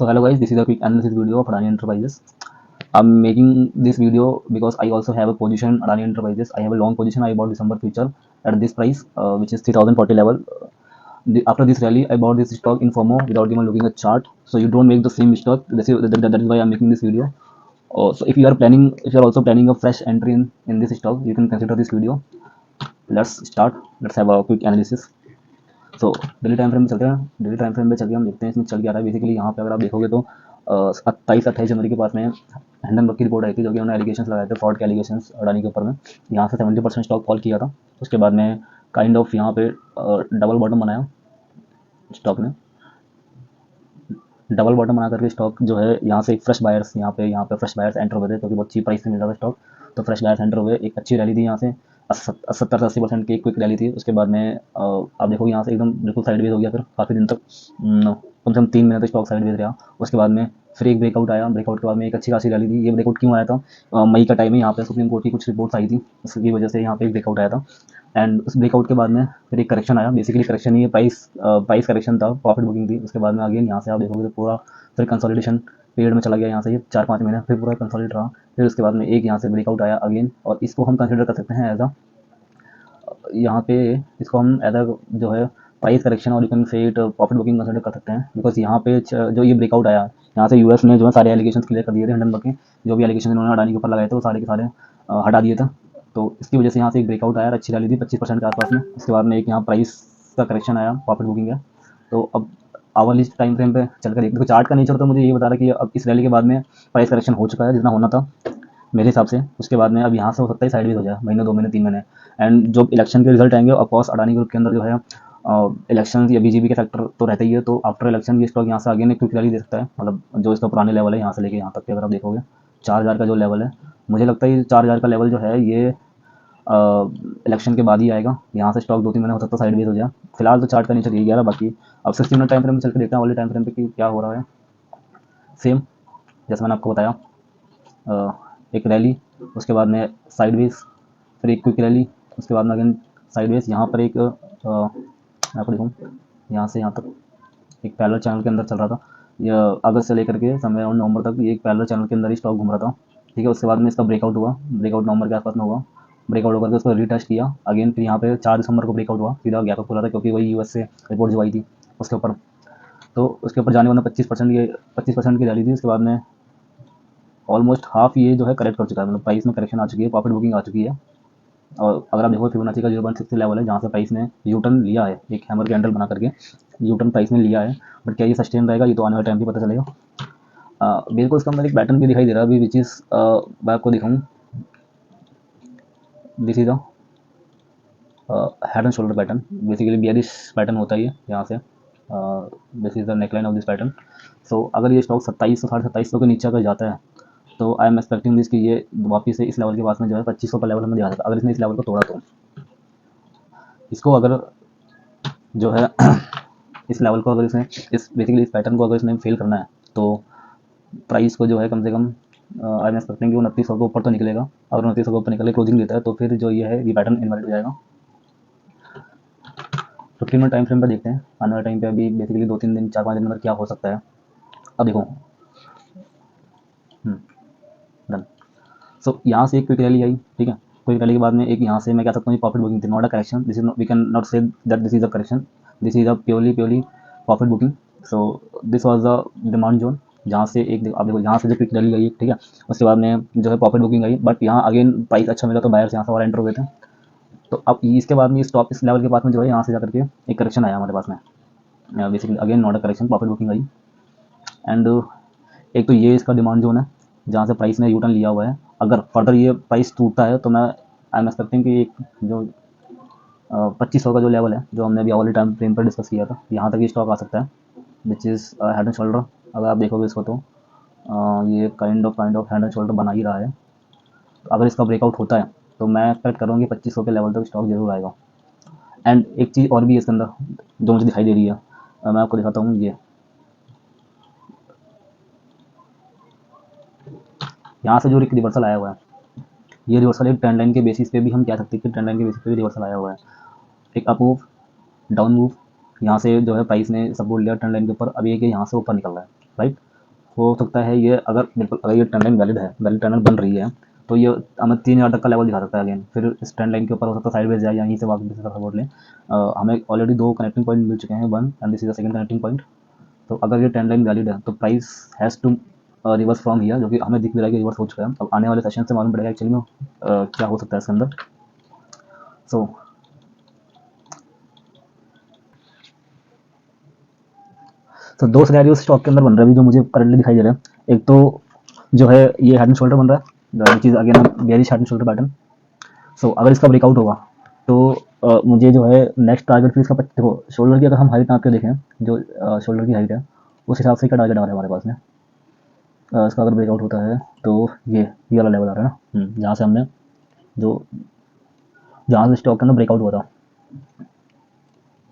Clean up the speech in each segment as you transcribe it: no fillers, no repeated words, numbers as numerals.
So hello guys, this is a quick analysis video of Adani Enterprises. I'm making this video because I also have a position in Adani Enterprises. I have a long position. I bought December future at this price, which is 3040 level. After this rally, I bought this stock in FOMO without even looking at chart. So you don't make the same mistake. That is why I'm making this video. So if you are also planning a fresh entry in this stock, you can consider this video. Let's start. Let's have a quick analysis. So daily time frame में चलते हैं। Daily time frame में चल के हम देखते हैं इसमें चल क्या रहा है। बेसिकली यहाँ पे अगर आप देखोगे तो 27-28 जनवरी के पास में हिंडनबर्ग की रिपोर्ट आई थी, जो कि उन्होंने एलिगेशंस लगाए थे, फ्रॉड के एलिगेशंस अडानी के ऊपर में। यहाँ से 70% स्टॉक फॉल किया था। उसके बाद में काइंड ऑफ यहाँ पे डबल बॉटम बनाया स्टॉक ने। डबल बॉटम बना करके स्टॉक जो है यहाँ से एक फ्रेश बायर्स यहाँ पे फ्रेश बायर्स एंटर हुए थे, क्योंकि बहुत चीप प्राइस से मिल रहा था स्टॉक। तो फ्रेश बायर्स एंटर हुए, एक अच्छी रैली थी यहाँ से 70 से 80% की एक क्विक रैली थी। उसके बाद में आप देखो यहाँ से एकदम बिल्कुल साइडवेज हो गया। फिर काफ़ी दिन तक कम से कम 3 महीने तक स्टॉक साइडवेज रहा। उसके बाद में फिर एक ब्रेकआउट आया। ब्रेकआउट के बाद में एक अच्छी खासी रैली थी। ये ब्रेकआउट क्यों आया था? मई का टाइम है, यहाँ पे सुप्रीम कोर्ट की कुछ रिपोर्ट्स आई थी, उसकी वजह से यहाँ पे एक ब्रेकआउट आया था। एंड उस ब्रेकआउट के बाद में फिर एक करेक्शन आया। बेसिकली करेक्शन ही प्राइस करेक्शन था, प्रॉफिट बुकिंग थी। उसके बाद में अगेन यहाँ से आप देखोगे तो पूरा फिर कंसोलिडेशन पीरियड में चला गया। यहाँ से ये 4-5 महीने फिर पूरा कंसोलिडेट रहा। फिर उसके बाद में एक यहाँ से ब्रेकआउट आया अगेन, और इसको हम कंसिडर कर सकते हैं एज अ यहाँ पे इसको हम एज अ जो है प्राइस करेक्शन, और you can say it profit booking consider कर सकते हैं। बिकॉज यहाँ पे जो ये ब्रेकआउट आया, यहाँ से यूएस ने जो है सारे एलिगेशन क्लियर कर दिए थे। हिंडनबर्ग के जो भी एलिगेशन इन्होंने अडानी के ऊपर लगाए थे वो सारे के सारे हटा दिए थे। तो इसकी वजह से यहाँ से एक ब्रेकआउट आया, अच्छी रैली थी 25% के आसपास में। उसके बाद में एक यहाँ प्राइस का करेक्शन आया, प्रॉफिट बुकिंग है। तो अब आवरली टाइम फ्रेम पे चलकर देखो, चार्ट का नेचर तो मुझे ये बता रहा है कि अब इस रैली के बाद में प्राइस करेक्शन हो चुका है जितना होना था मेरे हिसाब से। उसके बाद में अब यहाँ से हो सकता है साइडवेज हो जाए, महीने 2 महीने 3 महीने। एंड जो इलेक्शन के रिजल्ट आएंगे, ऑफकोर्स अडानी ग्रुप के अंदर जो है इलेक्शन या बीजेपी के फैक्टर तो रहता ही है। तो आफ्टर इलेक्शन ये स्टॉक यहाँ से आगे ने क्विक रैली दे सकता है। मतलब जो इसका पुराने लेवल है यहाँ से लेके यहाँ तक के अगर आप देखोगे 4000 का जो लेवल है, मुझे लगता है ये 4000 का लेवल जो है ये इलेक्शन के बाद ही आएगा। यहाँ से स्टॉक 2-3 महीने हो सकता है साइडवेज हो जाए। फिलहाल तो चार्ट का नीचे यही गया। बाकी अब 60 मिनट टाइम फ्रेम में चल के देखते हैं वाले टाइम फ्रेम पे कि क्या हो रहा है। सेम जैसे मैंने आपको बताया, एक रैली, उसके बाद में साइडवेज, फिर एक क्विक रैली, उसके बाद में अगेन साइडवेज। यहाँ पर एक मैं आपको दिखाऊँ, यहाँ से यहाँ तक एक पैरेलल चैनल के अंदर चल रहा था। यह अगस्त से लेकर के समय अराउंड नवंबर तक ये एक पैरेलल चैनल के अंदर ही स्टॉक घूम रहा था। ठीक है, उसके बाद में इसका ब्रेकआउट हुआ। ब्रेकआउट नवंबर के आसपास में हुआ। ब्रेकआउट होकर के उसको रीटेस्ट किया अगेन। फिर यहाँ पे 4 दिसंबर को ब्रेकआउट हुआ, सीधा गैप अप खुला था, क्योंकि वही यूएस से रिपोर्ट जो आई थी उसके ऊपर। तो उसके ऊपर जाने वाला 25% की रैली थी। उसके बाद में ऑलमोस्ट हाफ ये जो है करेक्ट कर चुका है, मतलब प्राइस में करेक्शन आ चुकी है, प्रॉफिट बुकिंग आ चुकी है। और अगर आप देखो फिबोनाची का 0.60 लेवल है, जहाँ से प्राइस ने यू टर्न लिया है, एक हैमर कैंडल बना करके यू टर्न प्राइस ने लिया है। बट क्या ये सस्टेन रहेगा, ये तो आने वाले टाइम पे पता चलेगा। बिल्कुल इसका अंदर एक पैटर्न भी दिखाई दे रहा है अभी, विच इज़ मैं आपको दिखाऊँ। This is head and shoulder pattern, basically bearish pattern होता है ये यहाँ से। This is the neckline of this pattern. So अगर ये स्टॉक 2700 2750 के नीचे अगर जाता है तो आई एम एक्सपेक्टिंग दिस कि ये वापस से इस लेवल के पास में जो है 2500 का लेवल हमें दिखा सकता है। अगर इसने इस लेवल को तोड़ा तो इसको अगर जो है इस लेवल को अगर इसने इस बेसिकली इस पैटर्न को अगर इसने फेल करना है तो प्राइस को जो है कम से कम आई एम एक्सपेक्टिंग कि 2900 के ऊपर तो निकलेगा। अगर 2900 के ऊपर निकले क्लोजिंग देता है तो फिर जो ये है ये पैटर्न इनवैलिड हो जाएगा। 15 मिनट टाइम फ्रेम पर देखते हैं आने वाले टाइम पे अभी बेसिकली 2-3 दिन 4-5 दिन में क्या हो सकता है। अब देखो डन। सो यहाँ से एक क्विक रैली आई, ठीक है। क्विक रैली के बाद में एक यहाँ से मैं कह सकता हूँ प्रॉफिट बुकिंग थी, not a correction. This is we can not say that this is a correction, this is a purely profit booking. So this was the demand zone, जहाँ से एक आप देखो यहाँ से जो क्विक रैली आई, ठीक है। उसके बाद में जो है प्रॉफिट बुकिंग आई, बट यहाँ अगेन प्राइस अच्छा मिला तो बायर्स यहाँ से और एंटर हुए थे। तो अब इसके बाद में स्टॉप इस लेवल के पास में जो है यहाँ से जाकर के एक करेक्शन आया हमारे पास में, basically again not a correction, profit booking I. And एक तो ये इसका डिमांड जोन है जहाँ से प्राइस ने यू टर्न लिया हुआ है। अगर फर्दर ये प्राइस टूटता है तो मैं आई एम एक्सपेक्टिंग कि एक जो 2500 का जो लेवल है जो हमने अभी वाले टाइम फ्रेम पर डिस्कस किया था, यहाँ तक ये स्टॉक आ सकता है, which is head and shoulder. अगर आप देखोगे इसको तो ये kind of head and shoulder बना ही रहा है। तो अगर इसका ब्रेकआउट होता है तो मैं एक्सपेक्ट करूँगी 2500 के लेवल तक स्टॉक जरूर आएगा। एंड एक चीज़ और भी है इसके अंदर जो मुझे दिखाई दे रही है, मैं आपको दिखाता हूँ। ये यहाँ से जो रिवर्सल आया हुआ है, ये रिवर्सल एक ट्रेंड लाइन के बेसिस पे भी हम कह सकते हैं कि ट्रेंड लाइन के बेसिस पे भी रिवर्सल आया हुआ है। एक अप मूव, डाउन मूव, यहाँ से जो है प्राइस ने सपोर्ट लिया ट्रेंड लाइन के ऊपर, अभी एक यहाँ से ऊपर निकल रहा है, राइट। हो सकता है ये अगर बिल्कुल अगर ये trend line valid trend line बन रही है तो ये हमें 3000 तक का लेवल दिखा सकता है अगेन, फिर इस ट्रेंड लाइन के ऊपर हो सकता है साइडवेज जाए, यहीं से वापस सपोर्ट लें। हमें ऑलरेडी 2 कनेक्टिंग पॉइंट मिल चुके हैं, 1 and this is the second connecting point. तो अगर ये ट्रेंड लाइन वैलिड है तो price has to reverse from here, जो कि हमें दिख भी रहा है कि रिवर्स हो चुका है। अब आने वाले सेशन से मालूम पड़ेगा एक्चुअली में क्या हो सकता है इसके अंदर। सो तो दो सिनेरियो स्टॉक के अंदर बन रहे हैं जो मुझे करंटली दिखाई दे रहे हैं। एक तो जो है ये हेड एंड शोल्डर बन रहा है, which is again bearish head and shoulder pattern. So अगर इसका ब्रेकआउट होगा तो मुझे जो है नेक्स्ट टारगेट फिर इसका देखो शोल्डर की अगर हम हाइट नाप के देखें, जो शोल्डर की हाइट है उस हिसाब से क्या टारगेट आ रहा है हमारे पास में। इसका अगर ब्रेकआउट होता है तो ये वाला लेवल आ रहा है ना, जहाँ से हमने जो जहाँ से स्टॉक के अंदर ब्रेकआउट हुआ था,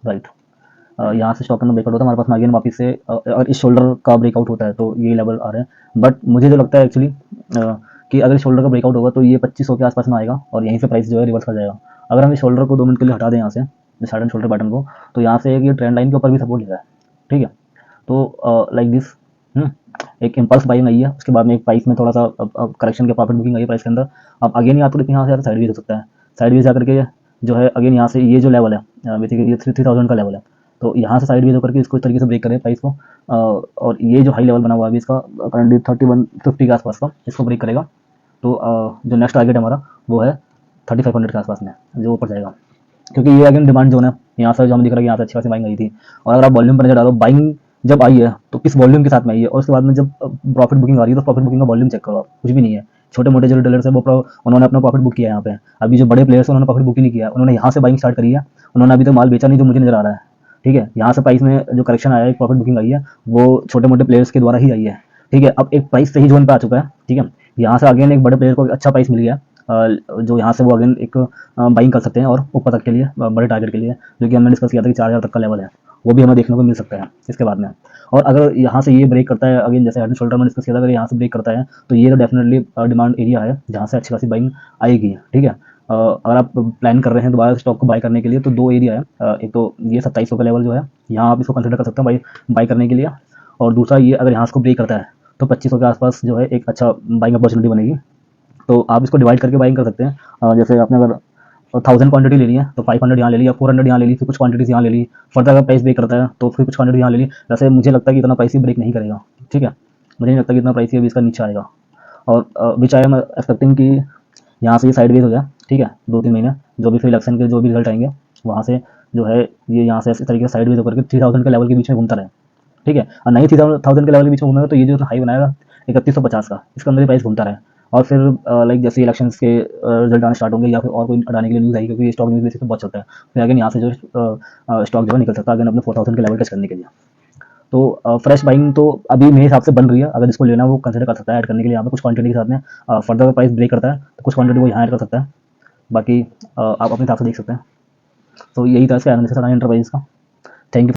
राइट। यहाँ से स्टॉक के अंदर ब्रेकआउट होता है हमारे पास में अगेन वापस से अगर इस शोल्डर का ब्रेकआउट होता है तो ये लेवल आ रहे हैं। बट मुझे जो लगता है एक्चुअली कि अगर शोल्डर का ब्रेकआउट होगा तो ये 2500 के आसपास में आएगा और यहीं से प्राइस जो है रिवर्स कर जाएगा। अगर हम इस शोल्डर को 2 मिनट के लिए हटा दें यहाँ से, इस हेड एंड शोल्डर पैटर्न को, तो यहाँ से एक ये ट्रेंड लाइन के ऊपर भी सपोर्ट ले रहा है, ठीक है। तो लाइक दिस एक इम्पल्स बाइंग आई है, उसके बाद में एक प्राइस में थोड़ा सा करेक्शन के प्रॉफिट बुकिंग आई है प्राइस के अंदर। अब अगेन या तो देखिए यहाँ से साइड हो सकता है, साइड वेज आकर के जो है अगेन यहाँ से ये जो लेवल है बेसिकली ये 3000 का लेवल है, तो यहाँ से साइड वेज होकर के इसको इस तरीके से ब्रेक करें प्राइस को, और ये जो हाई लेवल बना हुआ है अभी इसका करंटली 3150 के आसपास का, इसको ब्रेक करेगा तो जो नेक्स्ट टारगेट है हमारा वो है 3500 के आसपास में, जो ऊपर जाएगा। क्योंकि ये अगेन डिमांड जोन है, यहाँ से जो हम दिख रहा है यहाँ से अच्छी खासी बाइंग आई थी। और अगर आप वॉल्यूम पर नजर डालो, बाइंग जब आई है तो किस वॉल्यूम के साथ में आई है, और उसके बाद में जब प्रॉफिट बुकिंग आ रही है तो प्रॉफिट बुकिंग का वॉल्यूम चेक करो आप, कुछ भी नहीं है। छोटे मोटे जो रिटेलर्स है वो उन्होंने अपना प्रॉफिट बुक किया है यहाँ पे। अभी जो बड़े प्लेयर्स हैं उन्होंने प्रॉफिट बुक ही नहीं किया, उन्होंने यहाँ से बाइंग स्टार्ट करी है, उन्होंने अभी तक माल बेचा नहीं जो मुझे नजर आ रहा है, ठीक है। यहाँ से प्राइस में जो करेक्शन आया है, प्रॉफिट बुकिंग आई है, वो छोटे मोटे प्लेयर्स के द्वारा ही आई है, ठीक है। अब एक प्राइस सही जोन पे आ चुका है, ठीक है। यहाँ से अगेन एक बड़े प्लेयर को अच्छा प्राइस मिल गया, जो यहाँ से वो अगेन एक बाइंग कर सकते हैं और ऊपर तक के लिए बड़े टारगेट के लिए, जो कि हमने डिस्कस किया था कि 4000 तक का लेवल है, वो भी हमें देखने को मिल सकता है इसके बाद में। और अगर यहाँ से ये ब्रेक करता है अगेन, जैसे हेड एंड शोल्डर में डिस्कस किया था, अगर यहाँ से ब्रेक करता है तो ये तो डेफिनेटली डिमांड एरिया है जहाँ से अच्छी खासी बाइंग आएगी, ठीक है। अगर आप प्लान कर रहे हैं दोबारा स्टॉक को बाय करने के लिए तो 2 एरिया है, एक तो ये 2700 का लेवल जो है, यहाँ आप इसको कंसिडर कर सकते हैं बाई करने के लिए। और दूसरा ये अगर यहाँ से ब्रेक करता है तो 2500 के आसपास जो है एक अच्छा बाइंग अपॉर्चुनिटी बनेगी। तो आप इसको डिवाइड करके बाइंग कर सकते हैं। जैसे आपने अगर 1000 क्वांटिटी ले ली है तो 500 यहाँ ले ली या 400 यहाँ ले ली, फिर कुछ क्वांटिटीज यहाँ ले ली। फर्दर अगर प्राइस ब्रेक करता है तो फिर कुछ क्वांटिटी यहाँ ले ली। वैसे मुझे लगता है कि इतना प्राइस ही ब्रेक नहीं करेगा, ठीक है। मुझे नहीं लगता कि इतना प्राइस ही अभी इसका नीचे आएगा। और विच आई एम एक्सपेक्टिंग कि यहाँ से ये साइड वेज हो जाए, ठीक है। 2-3 महीने जो भी फिर इलेक्शन के जो भी रिजल्ट आएंगे वहाँ से जो है ये यहाँ से इस तरीके से साइड वेज होकर के 3000 के लेवल के बीच में घूमता रहे, ठीक है। और नहीं 3000 के लेवल के बीच में घूमेगा तो ये जो हाई बनाएगा 3150 का, इसके अंदर ही प्राइस घूमता रहे। और फिर लाइक जैसे इलेक्शंस के रिजल्ट आने स्टार्ट होंगे या फिर और कोई हटाने के लिए न्यूज़ आई, क्योंकि स्टॉक न्यूज़ बेसिस पे बहुत चलता है, फिर अगेन यहाँ से जो स्टॉक जो है निकल सकता है अगेन अपने 4000 के लेवल टच करने के लिए। तो फ्रेश बाइंग तो अभी मेरे हिसाब से बन रही है, अगर जिसको लेना वो कंसिडर कर सकता है ऐड करने के लिए यहाँ पे कुछ क्वांटिटी के साथ में। फर्दर प्राइस ब्रेक करता है तो कुछ क्वांटिटी वो यहाँ ऐड कर सकता है, बाकी आप अपने हिसाब से देख सकते हैं। तो यही था इसका एनालिसिस था एंटरप्राइज का। Thank you.